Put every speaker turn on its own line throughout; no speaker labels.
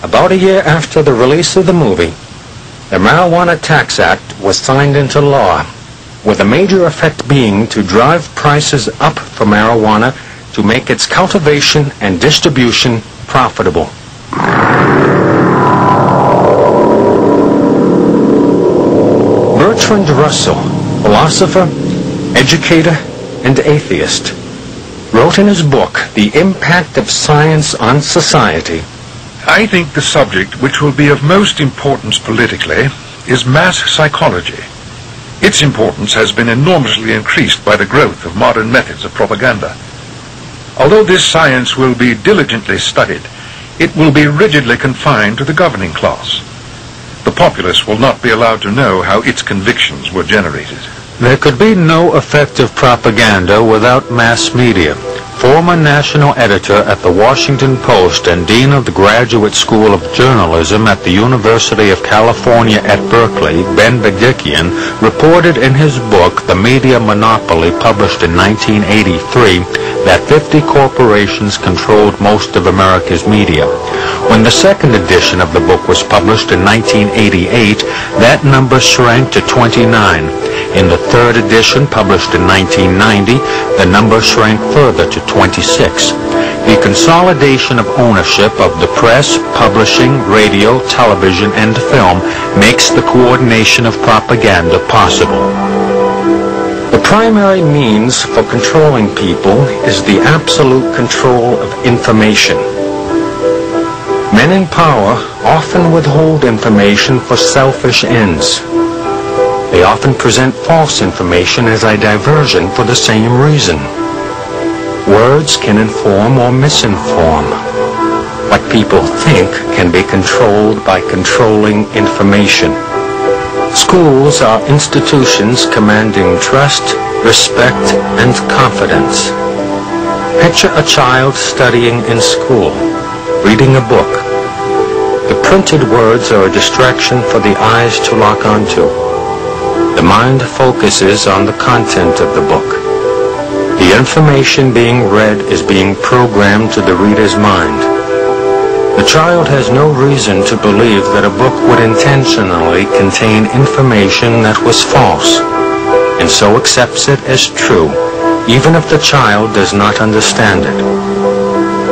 About a year after the release of the movie, the Marijuana Tax Act was signed into law, with a major effect being to drive prices up for marijuana to make its cultivation and distribution profitable. Bertrand Russell, philosopher, educator, and atheist, wrote in his book, The Impact of Science on Society,
I think the subject which will be of most importance politically is mass psychology. Its importance has been enormously increased by the growth of modern methods of propaganda. Although this science will be diligently studied, it will be rigidly confined to the governing class. The populace will not be allowed to know how its convictions were generated.
There could be no effective propaganda without mass media. Former national editor at the Washington Post and dean of the Graduate School of Journalism at the University of California at Berkeley, Ben Begikian, reported in his book, The Media Monopoly, published in 1983, that 50 corporations controlled most of America's media. When the second edition of the book was published in 1988, that number shrank to 29. In the third edition, published in 1990, the number shrank further to 26. The consolidation of ownership of the press, publishing, radio, television, and film makes the coordination of propaganda possible.
The primary means for controlling people is the absolute control of information. Men in power often withhold information for selfish ends. They often present false information as a diversion for the same reason. Words can inform or misinform. What people think can be controlled by controlling information. Schools are institutions commanding trust, respect, and confidence. Picture a child studying in school, reading a book. The printed words are a distraction for the eyes to lock onto. The mind focuses on the content of the book. The information being read is being programmed to the reader's mind. The child has no reason to believe that a book would intentionally contain information that was false, and so accepts it as true, even if the child does not understand it.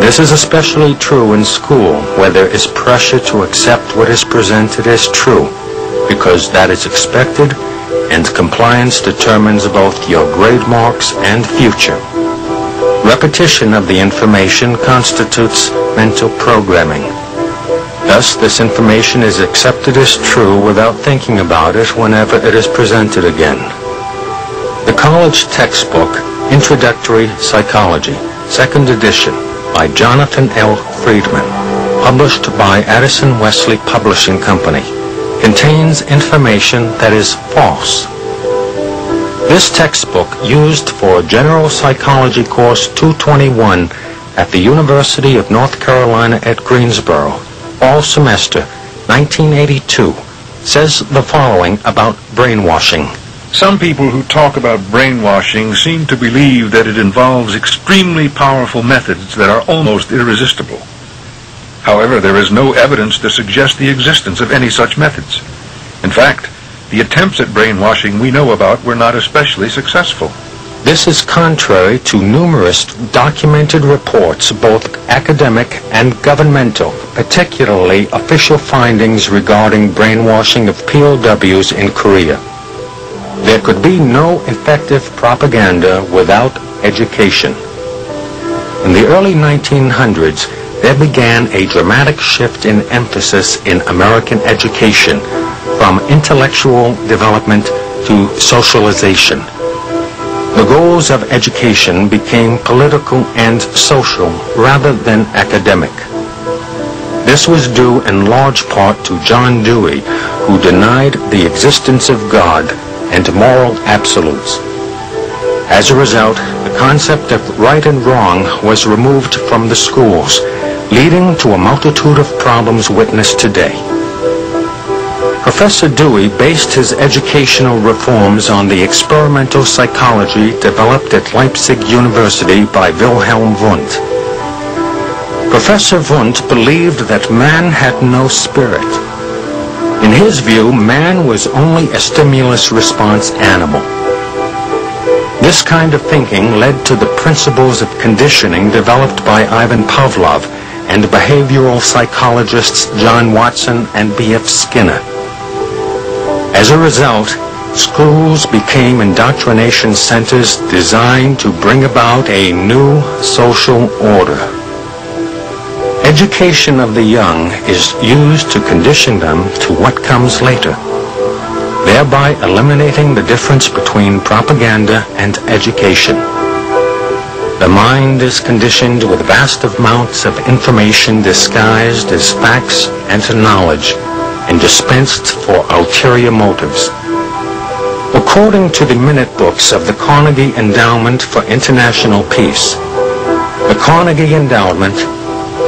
This is especially true in school, where there is pressure to accept what is presented as true, because that is expected, and compliance determines both your grade marks and future. Repetition of the information constitutes mental programming. Thus, this information is accepted as true without thinking about it whenever it is presented again. The college textbook, Introductory Psychology, 2nd edition, by Jonathan L. Friedman, published by Addison Wesley Publishing Company, contains information that is false. This textbook, used for General Psychology Course 221 at the University of North Carolina at Greensboro, fall semester 1982, says the following about brainwashing.
Some people who talk about brainwashing seem to believe that it involves extremely powerful methods that are almost irresistible. However, there is no evidence to suggest the existence of any such methods. In fact, the attempts at brainwashing we know about were not especially successful.
This is contrary to numerous documented reports, both academic and governmental, particularly official findings regarding brainwashing of POWs in Korea. There could be no effective propaganda without education. In the early 1900s, there began a dramatic shift in emphasis in American education from intellectual development to socialization. The goals of education became political and social rather than academic. This was due in large part to John Dewey, who denied the existence of God and moral absolutes. As a result, the concept of right and wrong was removed from the schools, leading to a multitude of problems witnessed today. Professor Dewey based his educational reforms on the experimental psychology developed at Leipzig University by Wilhelm Wundt. Professor Wundt believed that man had no spirit. In his view, man was only a stimulus response animal. This kind of thinking led to the principles of conditioning developed by Ivan Pavlov and behavioral psychologists John Watson and B.F. Skinner. As a result, schools became indoctrination centers designed to bring about a new social order. Education of the young is used to condition them to what comes later, thereby eliminating the difference between propaganda and education. The mind is conditioned with vast amounts of information disguised as facts and knowledge and dispensed for ulterior motives. According to the minute books of the Carnegie Endowment for International Peace, the Carnegie Endowment,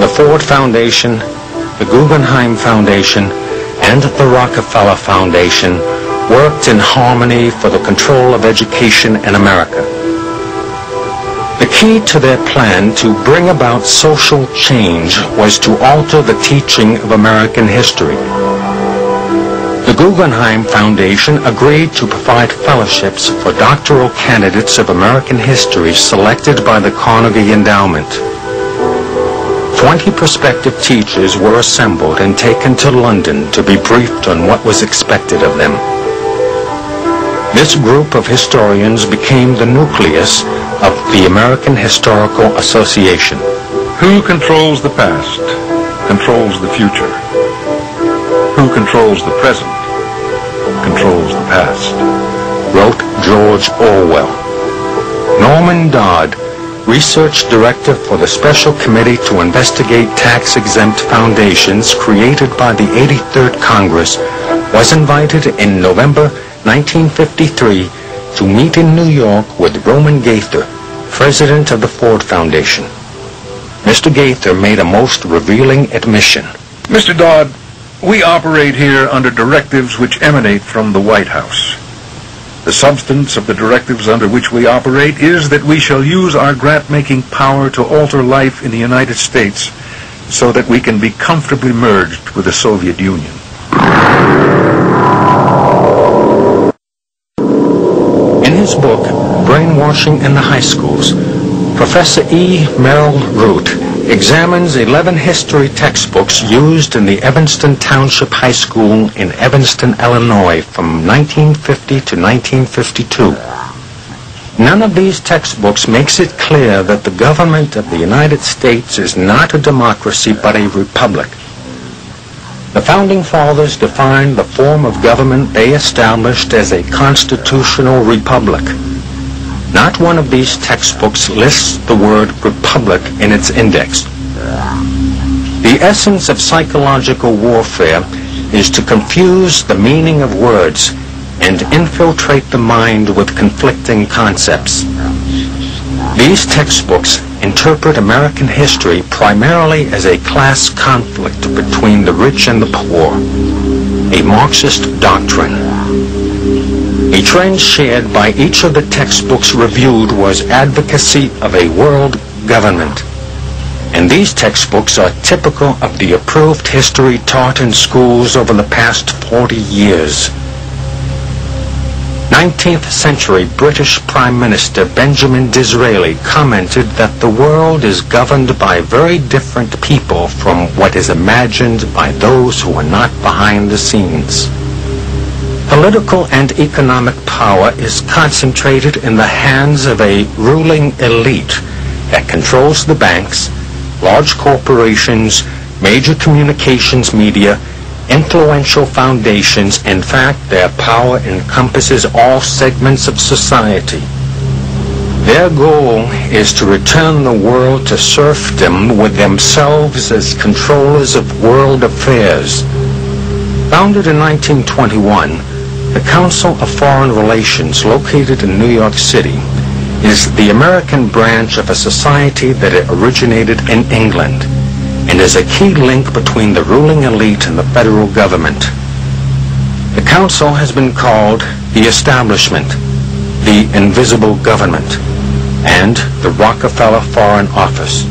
the Ford Foundation, the Guggenheim Foundation, and the Rockefeller Foundation worked in harmony for the control of education in America. The key to their plan to bring about social change was to alter the teaching of American history. The Guggenheim Foundation agreed to provide fellowships for doctoral candidates of American history selected by the Carnegie Endowment. 20 prospective teachers were assembled and taken to London to be briefed on what was expected of them. This group of historians became the nucleus of the American Historical Association.
Who controls the past controls the future. Who controls the present controls the past,
wrote George Orwell. Norman Dodd, research director for the Special Committee to investigate tax-exempt foundations created by the 83rd Congress, was invited in November 1953 to meet in New York with Roman Gaither, president of the Ford Foundation. Mr. Gaither made a most revealing admission.
Mr. Dodd, we operate here under directives which emanate from the White House. The substance of the directives under which we operate is that we shall use our grant-making power to alter life in the United States so that we can be comfortably merged with the Soviet Union.
In his book, Brainwashing in the High Schools, Professor E. Merrill Root examines 11 history textbooks used in the Evanston Township High School in Evanston, Illinois from 1950 to 1952. None of these textbooks makes it clear that the government of the United States is not a democracy but a republic. The Founding Fathers defined the form of government they established as a constitutional republic. Not one of these textbooks lists the word republic in its index. The essence of psychological warfare is to confuse the meaning of words and infiltrate the mind with conflicting concepts. These textbooks interpret American history primarily as a class conflict between the rich and the poor, a Marxist doctrine. A trend shared by each of the textbooks reviewed was advocacy of a world government. And these textbooks are typical of the approved history taught in schools over the past 40 years. 19th century British Prime Minister Benjamin Disraeli commented that the world is governed by very different people from what is imagined by those who are not behind the scenes. Political and economic power is concentrated in the hands of a ruling elite that controls the banks, large corporations, major communications media, influential foundations. In fact, their power encompasses all segments of society. Their goal is to return the world to serfdom with themselves as controllers of world affairs. Founded in 1921, the Council of Foreign Relations, located in New York City, is the American branch of a society that originated in England and is a key link between the ruling elite and the federal government. The Council has been called the Establishment, the Invisible Government, and the Rockefeller Foreign Office.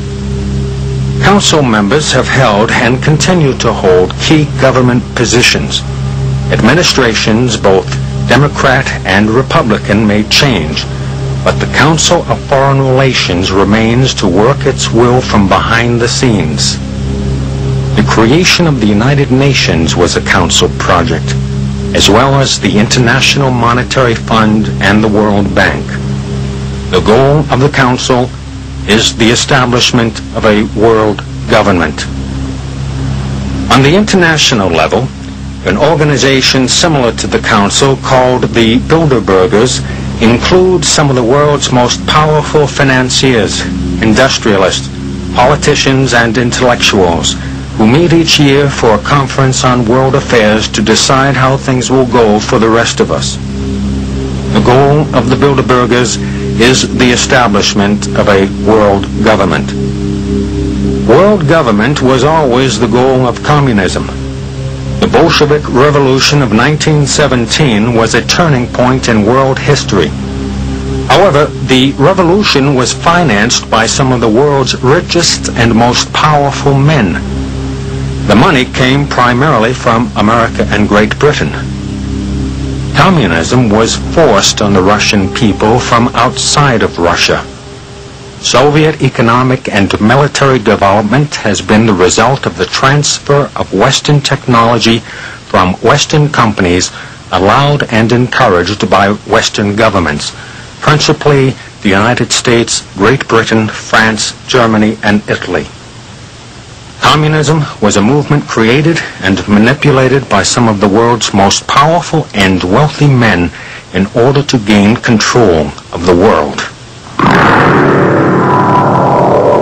Council members have held and continue to hold key government positions. Administrations, both Democrat and Republican, may change, but the Council of Foreign Relations remains to work its will from behind the scenes. The creation of the United Nations was a Council project, as well as the International Monetary Fund and the World Bank. The goal of the Council is the establishment of a world government. On the international level, an organization similar to the Council called the Bilderbergers includes some of the world's most powerful financiers, industrialists, politicians, and intellectuals who meet each year for a conference on world affairs to decide how things will go for the rest of us. The goal of the Bilderbergers is the establishment of a world government. World government was always the goal of communism. The Bolshevik Revolution of 1917 was a turning point in world history. However, the revolution was financed by some of the world's richest and most powerful men. The money came primarily from America and Great Britain. Communism was forced on the Russian people from outside of Russia. Soviet economic and military development has been the result of the transfer of Western technology from Western companies allowed and encouraged by Western governments, principally the United States, Great Britain, France, Germany, and Italy. Communism was a movement created and manipulated by some of the world's most powerful and wealthy men in order to gain control of the world.